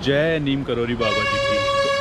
जय नीम करोरी बाबा जी की।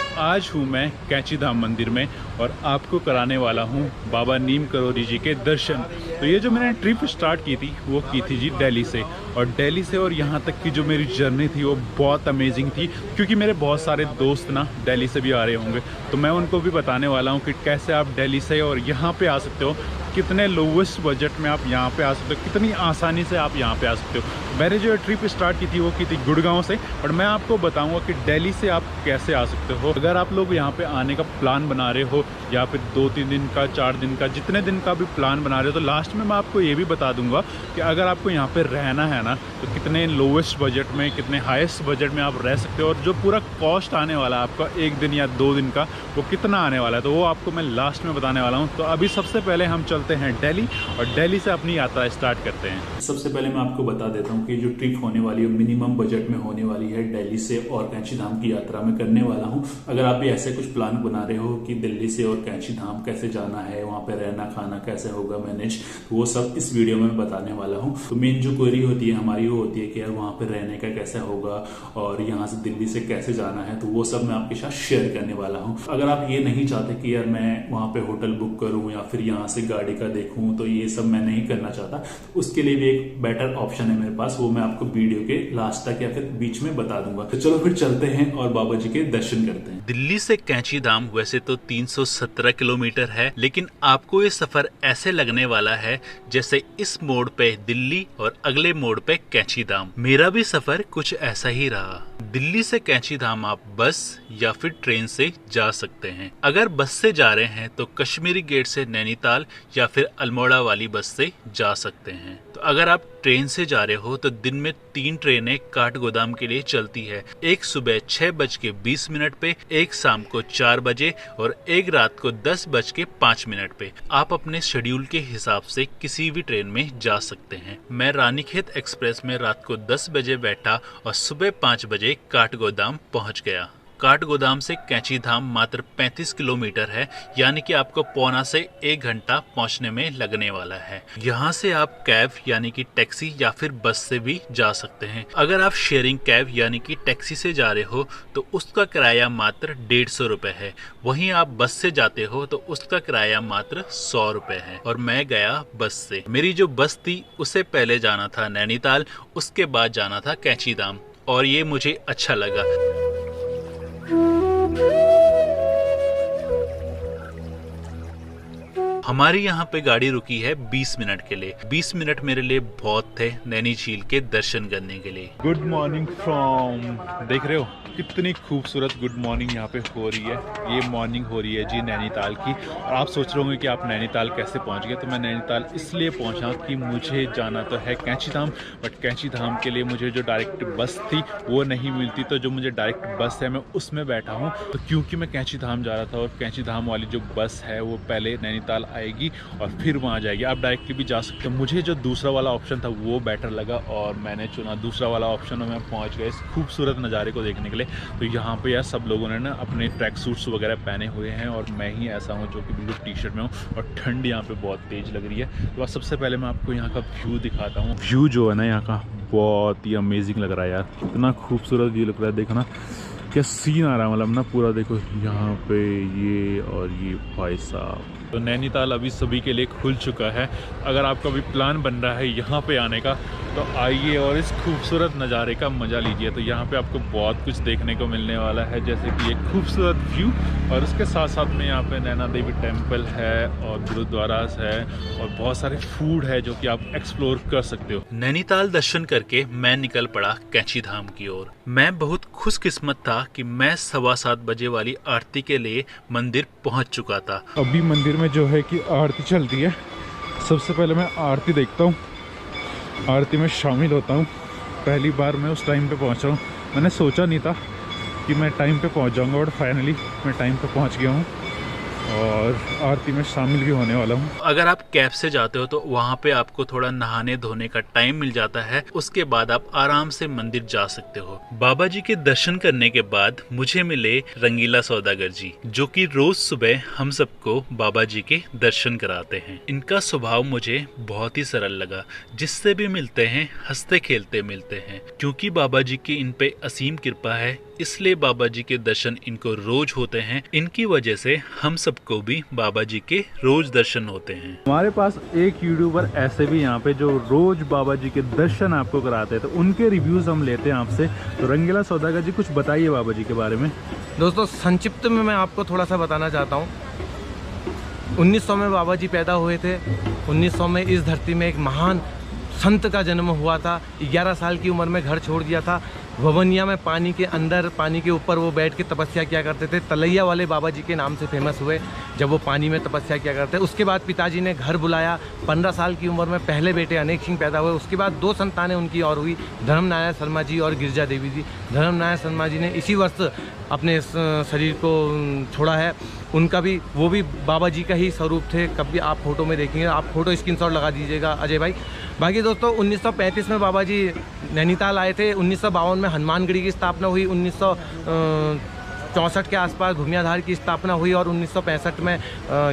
तो आज हूँ मैं कैंची धाम मंदिर में और आपको कराने वाला हूँ बाबा नीम करोरी जी के दर्शन। तो ये जो मैंने ट्रिप स्टार्ट की थी वो की थी जी दिल्ली से, और दिल्ली से और यहाँ तक की जो मेरी जर्नी थी वो बहुत अमेजिंग थी, क्योंकि मेरे बहुत सारे दोस्त ना दिल्ली से भी आ रहे होंगे। तो मैं उनको भी बताने वाला हूँ कि कैसे आप दिल्ली से और यहाँ पे आ सकते हो, कितने लोवेस्ट बजट में आप यहाँ पे आ सकते हो, कितनी आसानी से आप यहाँ पे आ सकते हो। मैंने जो ट्रिप स्टार्ट की थी वो की थी गुड़गांव से, और मैं आपको बताऊंगा कि दिल्ली से आप कैसे आ सकते हो। अगर आप लोग यहाँ पे आने का प्लान बना रहे हो, या फिर 2-3 दिन का, 4 दिन का, जितने दिन का भी प्लान बना रहे हो, तो लास्ट में मैं आपको ये भी बता दूंगा कि अगर आपको यहाँ पे रहना है ना, तो कितने लोवेस्ट बजट में, कितने हाईएस्ट बजट में आप रह सकते हो, और जो पूरा कॉस्ट आने वाला है आपका 1 दिन या 2 दिन का, वो कितना आने वाला है, तो वो आपको मैं लास्ट में बताने वाला हूँ। तो अभी सबसे पहले हम चलते हैं दिल्ली, और दिल्ली से अपनी यात्रा स्टार्ट करते हैं। सबसे पहले मैं आपको बता देता हूँ कि जो ट्रिप होने वाली है मिनिमम बजट में होने वाली है। दिल्ली से और कैंची धाम की यात्रा में करने वाला हूँ। अगर आप भी ऐसे कुछ प्लान बना रहे हो कि दिल्ली से और कैंची धाम कैसे जाना है, वहाँ पे रहना खाना कैसे होगा मैनेज, तो वो सब इस वीडियो में बताने वाला हूँ। तो मेन जो क्वेरी होती है हमारी वो होती है कि यार वहाँ पे रहने का कैसे होगा और यहाँ से दिल्ली से कैसे जाना है, तो वो सब मैं आपके साथ शेयर करने वाला हूँ। अगर आप ये नहीं चाहते कि यार मैं वहाँ पे होटल बुक करूँ या फिर यहाँ से गाड़ी का देखूँ, तो ये सब मैं नहीं करना चाहता, तो उसके लिए भी एक बेटर ऑप्शन है मेरे पास, वो मैं आपको वीडियो के लास्ट तक या फिर बीच में बता दूंगा। तो चलो फिर चलते हैं और बाबा जी के दर्शन करते हैं। दिल्ली से कैंची धाम वैसे तो 317 किलोमीटर है, लेकिन आपको ये सफर ऐसे लगने वाला है जैसे इस मोड़ पे दिल्ली और अगले मोड़ पे कैंची धाम। मेरा भी सफर कुछ ऐसा ही रहा। दिल्ली से कैंची धाम आप बस या फिर ट्रेन से जा सकते हैं। अगर बस से जा रहे हैं तो कश्मीरी गेट से नैनीताल या फिर अल्मोड़ा वाली बस से जा सकते हैं। तो अगर आप ट्रेन से जा रहे हो तो दिन में 3 ट्रेनें काठगोदाम के लिए चलती है। एक सुबह 6:20 पे, एक शाम को 4 बजे और एक रात को 10:05 पे। आप अपने शेड्यूल के हिसाब से किसी भी ट्रेन में जा सकते हैं। मैं रानीखेत एक्सप्रेस में रात को 10 बजे बैठा और सुबह 5 बजे काठगोदाम पहुंच गया। काठगोदाम से कैंची धाम मात्र 35 किलोमीटर है, यानी कि आपको पौना से 1 घंटा पहुंचने में लगने वाला है। यहाँ से आप कैब यानी कि टैक्सी या फिर बस से भी जा सकते हैं। अगर आप शेयरिंग कैब यानी कि टैक्सी से जा रहे हो तो उसका किराया मात्र 150 रुपए है। वहीं आप बस से जाते हो तो उसका किराया मात्र 100 रुपए है। और मैं गया बस से। मेरी जो बस थी उसे पहले जाना था नैनीताल, उसके बाद जाना था कैंची धाम, और ये मुझे अच्छा लगा। हमारी यहाँ पे गाड़ी रुकी है 20 मिनट के लिए। 20 मिनट मेरे लिए बहुत थे नैनी झील के दर्शन करने के लिए। गुड मॉर्निंग फ्रॉम, देख रहे हो कितनी खूबसूरत गुड मॉर्निंग यहाँ पे हो रही है। ये मॉर्निंग हो रही है जी नैनीताल की। और आप सोच रहे होंगे कि आप नैनीताल कैसे पहुँच गए। तो मैं नैनीताल इसलिए पहुँचा कि मुझे जाना तो है कैंची धाम, बट कैंची धाम के लिए मुझे जो डायरेक्ट बस थी वो नहीं मिलती। तो जो मुझे डायरेक्ट बस है मैं उसमें बैठा हूँ। तो क्योंकि मैं कैंची धाम जा रहा था और कैंची धाम वाली जो बस है वो पहले नैनीताल आएगी और फिर वहाँ जाएगी। आप डायरेक्टली भी जा सकते हो। मुझे जो दूसरा वाला ऑप्शन था वो बेटर लगा और मैंने चुना दूसरा वाला ऑप्शन, और मैं पहुँच गया इस खूबसूरत नज़ारे को देखने के लिए। तो यहाँ पे यार सब लोगों ने ना अपने ट्रैक सूट्स वगैरह पहने हुए हैं, और मैं ही ऐसा हूँ जो कि बिल्कुल टी-शर्ट में हूँ, और ठंड यहाँ पे बहुत तेज़ लग रही है। तो बस सबसे पहले मैं आपको यहाँ का व्यू दिखाता हूँ। व्यू जो है ना यहाँ का बहुत ही अमेजिंग लग रहा है यार। इतना खूबसूरत व्यू लग रहा है, देखो ना क्या सीन आ रहा है, मतलब ना पूरा देखो यहाँ पे ये और ये भाई साहब। तो नैनीताल अभी सभी के लिए खुल चुका है। अगर आपका भी प्लान बन रहा है यहाँ पे आने का तो आइए और इस खूबसूरत नज़ारे का मज़ा लीजिए। तो यहाँ पे आपको बहुत कुछ देखने को मिलने वाला है, जैसे कि एक खूबसूरत व्यू, और उसके साथ साथ में यहाँ पे नैना देवी टेम्पल है और गुरुद्वारास है और बहुत सारे फूड है जो कि आप एक्सप्लोर कर सकते हो। नैनीताल दर्शन करके मैं निकल पड़ा कैंची धाम की ओर। मैं बहुत खुशकिस्मत था कि मैं 7:15 बजे वाली आरती के लिए मंदिर पहुंच चुका था। अभी मंदिर में जो है कि आरती चलती है। सबसे पहले मैं आरती देखता हूँ, आरती में शामिल होता हूँ। पहली बार मैं उस टाइम पे पहुँच रहा हूँ। मैंने सोचा नहीं था कि मैं टाइम पे पहुँच जाऊँगा, बट फाइनली मैं टाइम पे पहुँच गया हूँ और आरती में शामिल भी होने वाला हूँ। अगर आप कैब से जाते हो तो वहाँ पे आपको थोड़ा नहाने धोने का टाइम मिल जाता है। उसके बाद आप आराम से मंदिर जा सकते हो। बाबा जी के दर्शन करने के बाद मुझे मिले रंगीला सौदागर जी, जो कि रोज सुबह हम सबको बाबा जी के दर्शन कराते हैं। इनका स्वभाव मुझे बहुत ही सरल लगा। जिससे भी मिलते हैं हंसते खेलते मिलते हैं, क्योंकि बाबा जी की इन पे असीम कृपा है। इसलिए बाबा जी के दर्शन इनको रोज होते हैं। इनकी वजह से हम सबको भी बाबा जी के रोज दर्शन होते हैं। हमारे पास एक यूट्यूबर ऐसे भी यहाँ पे जो रोज बाबा जी के दर्शन आपको कराते हैं, तो उनके रिव्यूज हम लेते हैं आपसे। तो रंगीला सौदागर जी, कुछ बताइए बाबा जी के बारे में। दोस्तों, संक्षिप्त में मैं आपको थोड़ा सा बताना चाहता हूँ। 1900 में बाबा जी पैदा हुए थे। 1900 में इस धरती में एक महान संत का जन्म हुआ था। 11 साल की उम्र में घर छोड़ दिया था। भवनिया में पानी के अंदर, पानी के ऊपर वो बैठ के तपस्या किया करते थे। तलैया वाले बाबा जी के नाम से फेमस हुए जब वो पानी में तपस्या किया करते। उसके बाद पिताजी ने घर बुलाया। 15 साल की उम्र में पहले बेटे अनेक सिंह पैदा हुए। उसके बाद 2 संतानें उनकी और हुई, धर्मनारायण शर्मा जी और गिरजा देवी जी। धर्मनारायण शर्मा जी ने इसी वर्ष अपने शरीर को छोड़ा है। उनका भी, वो भी बाबा जी का ही स्वरूप थे। कभी आप फोटो में देखेंगे, आप फोटो स्क्रीनशॉट लगा दीजिएगा अजय भाई। बाकी दोस्तों, 1935 में बाबा जी नैनीताल आए थे। 1952 में हनुमानगढ़ी की स्थापना हुई। 1964 के आसपास घुमियाधार की स्थापना हुई और 1965 में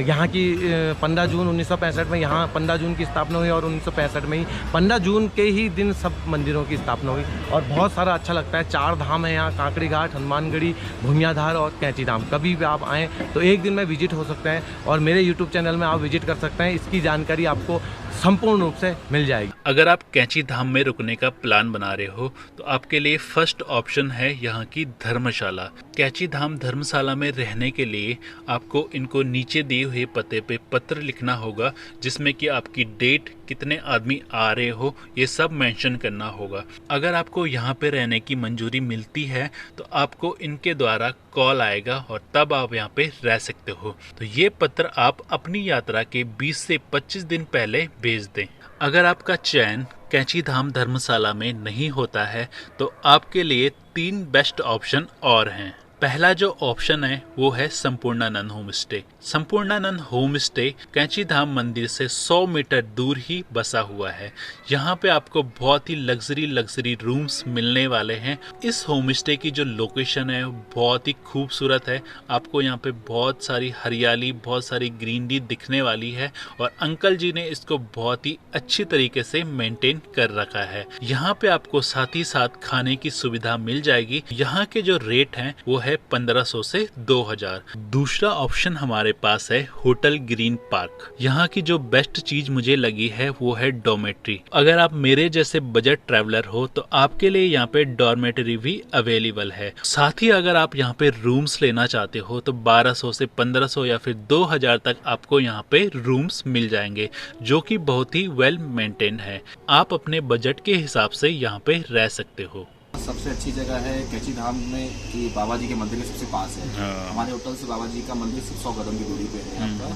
यहाँ की 15 जून 1965 में यहाँ 15 जून की स्थापना हुई और 1965 में ही 15 जून के ही दिन सब मंदिरों की स्थापना हुई। और बहुत सारा अच्छा लगता है। 4 धाम है यहाँ, काकड़ी घाट, हनुमानगढ़ी, घुमियाधार और कैंची धाम। कभी भी आप आएँ तो एक दिन में विजिट हो सकते हैं और मेरे यूट्यूब चैनल में आप विजिट कर सकते हैं। इसकी जानकारी आपको संपूर्ण रूप से मिल जाएगी। अगर आप कैंची धाम में रुकने का प्लान बना रहे हो तो आपके लिए फर्स्ट ऑप्शन है यहाँ की धर्मशाला। कैंची धाम धर्मशाला में रहने के लिए आपको इनको नीचे दिए हुए पते पे पत्र लिखना होगा, जिसमें कि आपकी डेट, कितने आदमी आ रहे हो, ये सब मेंशन करना होगा। अगर आपको यहाँ पे रहने की मंजूरी मिलती है तो आपको इनके द्वारा कॉल आएगा और तब आप यहाँ पे रह सकते हो। तो ये पत्र आप अपनी यात्रा के 20 से 25 दिन पहले भेज दें। अगर आपका चयन कैंची धाम धर्मशाला में नहीं होता है तो आपके लिए 3 बेस्ट ऑप्शन और हैं। पहला जो ऑप्शन है वो है Sampurnanand home stay. Sampurnanand home stay कैंची धाम मंदिर से 100 मीटर दूर ही बसा हुआ है। यहाँ पे आपको बहुत ही लग्जरी रूम्स मिलने वाले हैं। इस होम स्टे की जो लोकेशन है बहुत ही खूबसूरत है। आपको यहाँ पे बहुत सारी हरियाली, बहुत सारी ग्रीनरी दिखने वाली है और अंकल जी ने इसको बहुत ही अच्छी तरीके से मेंटेन कर रखा है। यहाँ पे आपको साथ ही साथ खाने की सुविधा मिल जाएगी। यहाँ के जो रेट हैं वो है 1500 से 2000। दूसरा ऑप्शन हमारे पास है होटल ग्रीन पार्क। यहाँ की जो बेस्ट चीज मुझे लगी है वो है डॉर्मेट्री। अगर आप मेरे जैसे बजट ट्रैवलर हो तो आपके लिए यहाँ पे डॉर्मेटरी भी अवेलेबल है। साथ ही अगर आप यहाँ पे रूम्स लेना चाहते हो तो 1200 से 1500 या फिर 2000 तक आपको यहाँ पे रूम्स मिल जाएंगे, जो कि बहुत ही वेल मेंटेन है। आप अपने बजट के हिसाब से यहाँ पे रह सकते हो। सबसे अच्छी जगह है कैंची धाम में कि बाबा जी के मंदिर के सबसे पास है। हमारे होटल से बाबा जी का मंदिर सिर्फ 100 कदम की दूरी पे है आपका।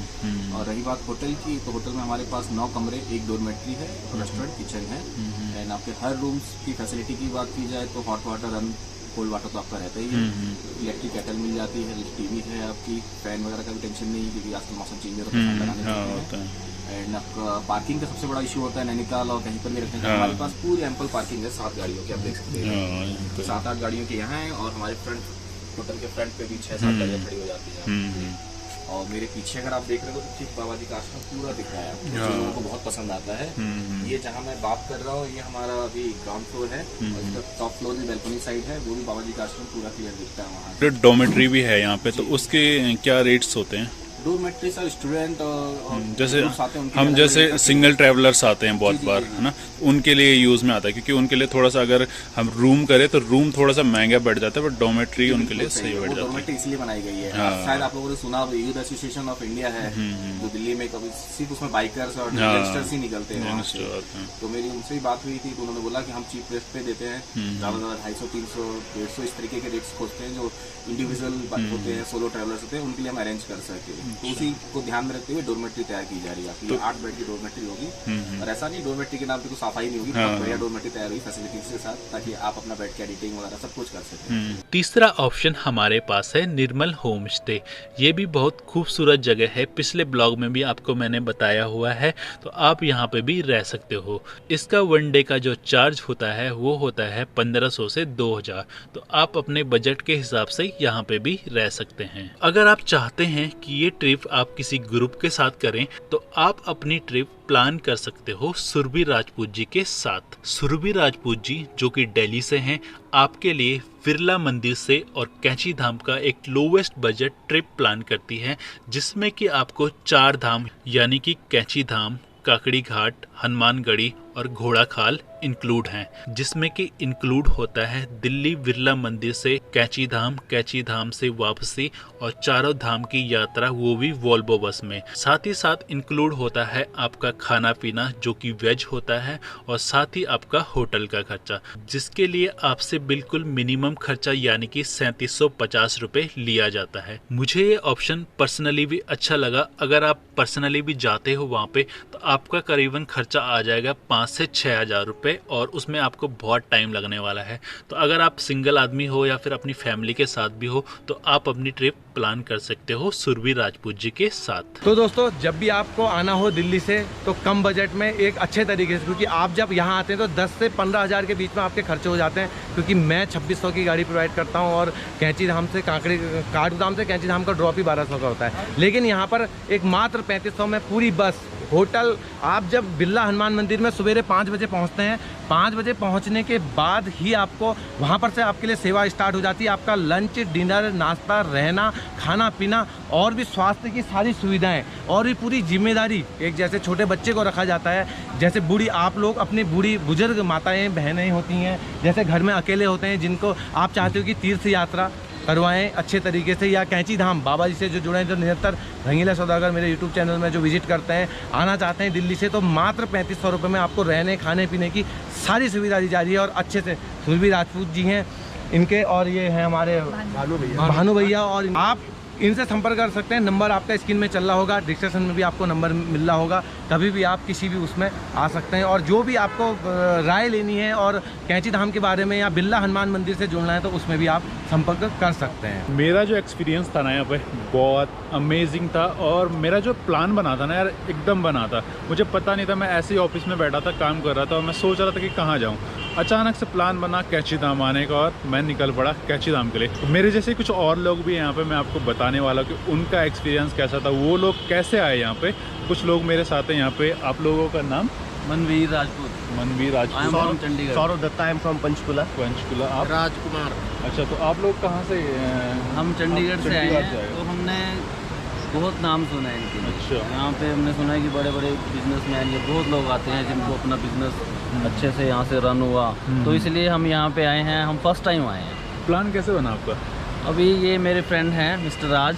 और रही बात होटल की, तो होटल में हमारे पास 9 कमरे, 1 डोरमेट्री है, रेस्टोरेंट, किचन है। एंड आपके हर रूम्स की फैसिलिटी की बात की जाए तो hot water and cold water तो आपका रहता ही है। इलेक्ट्रिक केटल मिल जाती है, टीवी है आपकी, फैन वगैरह का भी टेंशन नहीं है क्योंकि आजकल मौसम चेंज होता है। एंड आपका पार्किंग का सबसे बड़ा इशू होता है नैनीताल और कहीं पर भी रखने का। हमारे पास पूरी एम्पल पार्किंग है 7 गाड़ियों की, आप देख सकते हैं 7-8 गाड़ियों के यहाँ है। और हमारे फ्रंट, होटल के फ्रंट पे भी 6-7 गाड़ियाँ खड़ी हो जाती है। और मेरे पीछे अगर आप देख रहे हो तो ठीक बाबा जी का आश्रम पूरा दिख रहा है, जो लोगों को बहुत पसंद आता है। ये जहाँ मैं बात कर रहा हूँ ये हमारा अभी ग्राउंड फ्लोर है और इसका टॉप फ्लोर भी बैल्कनी साइड है, वो भी बाबा जी का आश्रम पूरा क्लियर दिखता है वहाँ। डॉर्मेट्री भी है यहाँ पे, तो उसके क्या रेट्स होते हैं? डोरमेट्री सर स्टूडेंट और जैसे हम जैसे सिंगल ट्रैवलर्स आते हैं बहुत बार, है ना, उनके लिए यूज में आता है क्योंकि उनके लिए थोड़ा सा अगर हम रूम करें तो रूम थोड़ा सा महंगा बढ़ जाता है, बट डोमेट्री उनके लिए सही बढ़ जाता है। डोमेट्री इसलिए बनाई गई है, शायद आप लोगों ने सुना यूथ एसोसिएशन ऑफ इंडिया है जो दिल्ली में, कभी सिर्फ उसमें बाइकर्स और यंगस्टर्स ही निकलते हैं। तो मेरी उनसे ही बात हुई थी तो उन्होंने बोला कि हम चीप रेट पे देते हैं, ज्यादा ज्यादा 250, 300, 150 इस तरीके के रेट्स खोजते हैं जो इंडिविजुअल होते हैं, सोलो ट्रैवलर्स होते हैं, उनके लिए हम अरेंज कर सके। तो उसी को ध्यान में रखते हुए डोरमेट्री तैयार की जा रही है। आपकी 8 बेड की डोरमेट्री होगी और ऐसा नहीं डोरमेट्री के नाम पे कोई सफाई नहीं होगी, बहुत बढ़िया डोरमेट्री तैयार हुई फैसिलिटीज के साथ, ताकि आप अपना बेड की एडिटिंग वगैरह सब कुछ कर सकें। तीसरा ऑप्शन हमारे पास है निर्मल होम स्टे। ये भी बहुत खूबसूरत जगह है, पिछले ब्लॉग में भी आपको मैंने बताया हुआ है, तो आप यहाँ पे भी रह सकते हो। इसका 1 डे का जो चार्ज होता है वो होता है 1500 से 2000, तो आप अपने बजट के हिसाब से यहाँ पे भी रह सकते हैं। अगर आप चाहते हैं कि ये ट्रिप आप किसी ग्रुप के साथ करें तो आप अपनी ट्रिप प्लान कर सकते हो सुरभि राजपूत जी के साथ। सुरभि राजपूत जी जो कि दिल्ली से हैं, आपके लिए बिरला मंदिर से और कैंची धाम का एक लोवेस्ट बजट ट्रिप प्लान करती है, जिसमें कि आपको 4 धाम यानी कि कैंची धाम, काकड़ी घाट, हनुमानगढ़ी और घोड़ा खाल इंक्लूड हैं, जिसमें कि इंक्लूड होता है दिल्ली बिरला मंदिर से कैंची धाम से वापसी और चारों धाम की यात्रा, वो भी वोल्वो बस में। साथ ही साथ इंक्लूड होता है आपका खाना पीना जो कि वेज होता है, और साथ ही आपका होटल का खर्चा, जिसके लिए आपसे बिल्कुल मिनिमम खर्चा यानी कि 3750 रुपये लिया जाता है। मुझे ये ऑप्शन पर्सनली भी अच्छा लगा। अगर आप पर्सनली भी जाते हो वहाँ पे तो आपका करीबन खर्चा आ जाएगा 5 से 6 हज़ार रुपये, और उसमें आपको बहुत टाइम लगने वाला है। तो अगर आप सिंगल आदमी हो या फिर अपनी फैमिली के साथ भी हो तो आप अपनी ट्रिप प्लान कर सकते हो सुरभि राजपूत जी के साथ। तो दोस्तों, जब भी आपको आना हो दिल्ली से तो कम बजट में एक अच्छे तरीके से, क्योंकि आप जब यहाँ आते हैं तो 10 से 15 हज़ार के बीच में आपके खर्चे हो जाते हैं, क्योंकि मैं 2600 की गाड़ी प्रोवाइड करता हूँ और कैंची धाम से काठू धाम से कैंची धाम का ड्रॉप ही 1200 का होता है। लेकिन यहाँ पर एक मात्र 3500 में पूरी बस, होटल। आप जब बिरला हनुमान मंदिर में सवेरे 5 बजे पहुँचते हैं, 5 बजे पहुँचने के बाद ही आपको वहाँ पर से आपके लिए सेवा स्टार्ट हो जाती है। आपका लंच, डिनर, नाश्ता, रहना, खाना पीना और भी स्वास्थ्य की सारी सुविधाएं और भी पूरी जिम्मेदारी एक जैसे छोटे बच्चे को रखा जाता है। जैसे बूढ़ी आप लोग अपनी बूढ़ी बुजुर्ग माताएं बहनें होती हैं, जैसे घर में अकेले होते हैं, जिनको आप चाहते हो कि तीर्थ यात्रा करवाएं अच्छे तरीके से, या कैंची धाम बाबा जी से जो जुड़े हैं, जो निरंतर रंगीला सौदागर मेरे यूट्यूब चैनल में जो विजिट करते हैं, आना चाहते हैं दिल्ली से, तो मात्र 3500 रुपये में आपको रहने खाने पीने की सारी सुविधा दी जा रही है। और अच्छे से सुरभि राजपूत जी हैं इनके, और ये हैं हमारे भानु भैया, और आप इनसे संपर्क कर सकते हैं। नंबर आपका स्क्रीन में चल रहा होगा, डिस्क्रिप्शन में भी आपको नंबर मिल रहा होगा। कभी भी आप किसी भी उसमें आ सकते हैं, और जो भी आपको राय लेनी है और कैंची धाम के बारे में या बिरला हनुमान मंदिर से जुड़ना है तो उसमें भी आप संपर्क कर सकते हैं। मेरा जो एक्सपीरियंस था ना यहाँ पे बहुत अमेजिंग था, और मेरा जो प्लान बना था ना यार एकदम बना था। मुझे पता नहीं था, मैं ऐसे ही ऑफिस में बैठा था, काम कर रहा था और मैं सोच रहा था कि कहाँ जाऊँ। अचानक से प्लान बना कैंची धाम आने का और मैं निकल पड़ा कैंची धाम के लिए। मेरे जैसे कुछ और लोग भी यहाँ पे मैं आपको बताने वाला हूँ कि उनका एक्सपीरियंस कैसा था, वो लोग कैसे आए यहाँ पे। कुछ लोग मेरे साथ हैं यहाँ पे। आप लोगों का नाम? Manveer Rajput. Manveer Rajput. Chandigarh. Saurabh Dutta, I am from Panchkula. Panchkula. आप? राजकुमार। अच्छा, तो आप लोग कहाँ से? हम चंडीगढ़ से आए हैं। तो हमने बहुत नाम सुना है इनके। अच्छा। यहाँ पे हमने सुना है कि बड़े बड़े बिजनेसमैन, ये बहुत लोग आते हैं जिनको अपना बिजनेस अच्छे से यहाँ से रन हुआ, तो इसलिए हम यहाँ पे आए हैं। हम फर्स्ट टाइम आए हैं। प्लान कैसे बना आपका? अभी ये मेरे फ्रेंड हैं मिस्टर राज,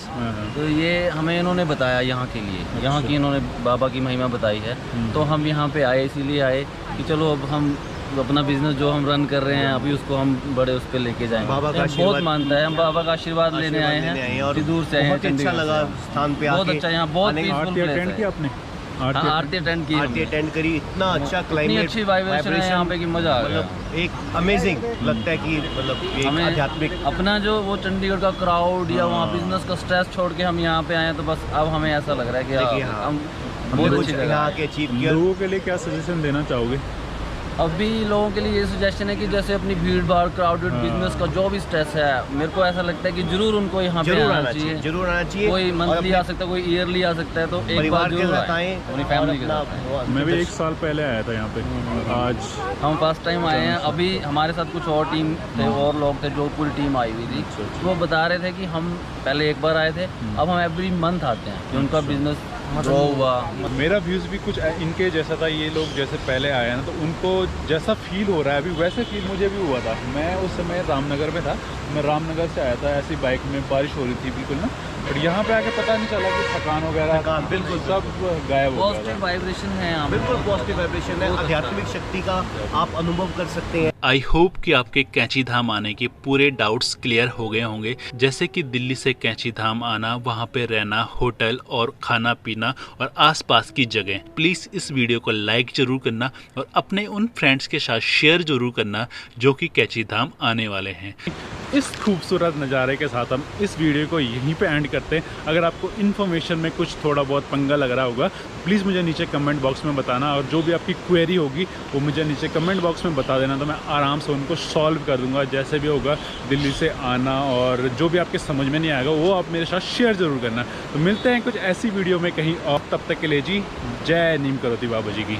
तो ये हमें इन्होंने बताया यहाँ के लिए, यहाँ की इन्होंने बाबा की महिमा बताई है, तो हम यहाँ पे आए, इसीलिए आए कि चलो अब हम अपना बिजनेस जो हम रन कर रहे हैं अभी उसको हम बड़े उस पर लेके जाएंगे। बाबा का बहुत मानता है, हम बाबा का आशीर्वाद लेने आए हैं, और दूर से आए हैं। बहुत अच्छा लगा स्थान पे बहुत आके। अच्छा, यहाँ बहुत पीसफुल आरती प्लेस अटेंड की है। आपने? आरती अटेंड की, आरती अटेंड करी। इतना अच्छा इतनी क्लाइमेट, अच्छी वाइब्रेशन है यहाँ पे कि मजा आ गया। मतलब एक अमेजिंग लगता है कि मतलब एक हमें आध्यात्मिक। अपना जो वो चंडीगढ़ का क्राउड या वहाँ बिजनेस का स्ट्रेस छोड़ के हम यहाँ पे आए हैं, तो बस अब हमें ऐसा लग रहा है कि हाँ, हम हमने बहुत कुछ अच्छी यहाँ जगह के अचीव किया। लोगों के लिए क्या सजेशन देना चाहोगे? अभी लोगों के लिए ये सजेशन है कि जैसे अपनी भीड़ भाड़, क्राउडेड बिजनेस का जो भी स्ट्रेस है, मेरे को ऐसा लगता है कि जरूर उनको यहाँ पे जरूर आना आना चाहिए, जरूर आना चाहिए। कोई और मंथली अपने आ सकता है, कोई ईयरली आ सकता है, तो एक परिवार बार के जरूर साथ आए, आए, अपनी फैमिली के साथ आए। मैं भी 1 साल पहले आया था यहाँ पे। आज हम फर्स्ट टाइम आए हैं। अभी हमारे साथ कुछ और टीम थे और लोग थे, जो पूरी टीम आई हुई थी। वो बता रहे थे कि हम पहले एक बार आए थे, अब हम एवरी मंथ आते हैं कि उनका बिजनेस ग्रो हुआ। मेरा व्यूज़ भी कुछ इनके जैसा था। ये लोग जैसे पहले आए हैं ना, तो उनको जैसा फील हो रहा है अभी वैसे फील मुझे भी हुआ था। मैं उस समय रामनगर में था, मैं रामनगर से आया था ऐसी बाइक में, बारिश हो रही थी बिल्कुल ना, और यहाँ पे आके पता नहीं चला कि थकान वगैरह बिल्कुल सब गायब हो गया पॉजिटिव वाइब्रेशन है यहाँ पे। बिल्कुल पॉजिटिव वाइब्रेशन है, आध्यात्मिक शक्ति का आप अनुभव कर सकते हैं। आई होप कि आपके कैंची धाम आने के पूरे डाउट्स क्लियर हो गए होंगे, जैसे कि दिल्ली से कैंची धाम आना, वहाँ पे रहना, होटल और खाना पीना और आसपास की जगह। प्लीज़ इस वीडियो को लाइक जरूर करना और अपने उन फ्रेंड्स के साथ शेयर जरूर करना जो कि कैंची धाम आने वाले हैं। इस खूबसूरत नज़ारे के साथ हम इस वीडियो को यहीं पे एंड करते हैं। अगर आपको इन्फॉर्मेशन में कुछ थोड़ा बहुत पंगा लग रहा होगा, प्लीज़ मुझे नीचे कमेंट बॉक्स में बताना, और जो भी आपकी क्वेरी होगी वो मुझे नीचे कमेंट बॉक्स में बता देना, तो मैं आराम से उनको सॉल्व कर दूंगा, जैसे भी होगा दिल्ली से आना, और जो भी आपके समझ में नहीं आएगा वो आप मेरे साथ शेयर ज़रूर करना। तो मिलते हैं कुछ ऐसी वीडियो में कहीं और, तब तक के लिए जी जय नीम करोती बाबा जी की।